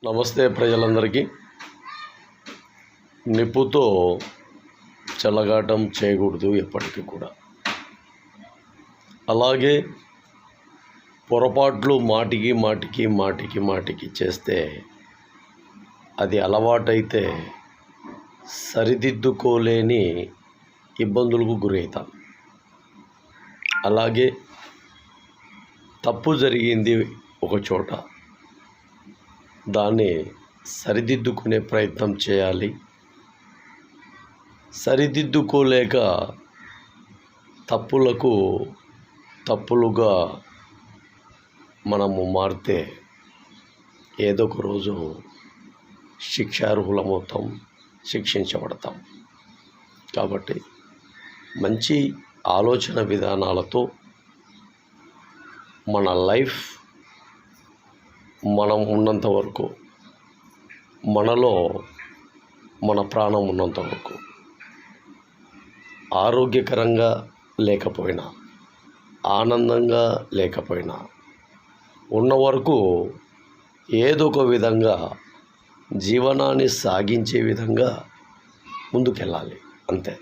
నమస్తే ప్రజలందరికీ. నిప్పుతో చెలగాటం చేయకూడదు ఎప్పటికీ కూడా. అలాగే పొరపాట్లు మాటికి చేస్తే అది అలవాటైతే సరిదిద్దుకోలేని ఇబ్బందులకు గురవుతాం. అలాగే తప్పు జరిగింది ఒక చోట, దాన్ని సరిదిద్దుకునే ప్రయత్నం చేయాలి. సరిదిద్దుకోలేక తప్పులుగా మనము మారితే ఏదో ఒక రోజు శిక్షార్హులమవుతాం, శిక్షించబడతాం. కాబట్టి మంచి ఆలోచన విధానాలతో మన లైఫ్ మనం ఉన్నంత వరకు, మనలో మన ప్రాణం ఉన్నంత వరకు, ఆరోగ్యకరంగా లేకపోయినా, ఆనందంగా లేకపోయినా, ఉన్న వరకు ఏదో ఒక విధంగా జీవనాన్ని సాగించే విధంగా ముందుకెళ్ళాలి. అంతే.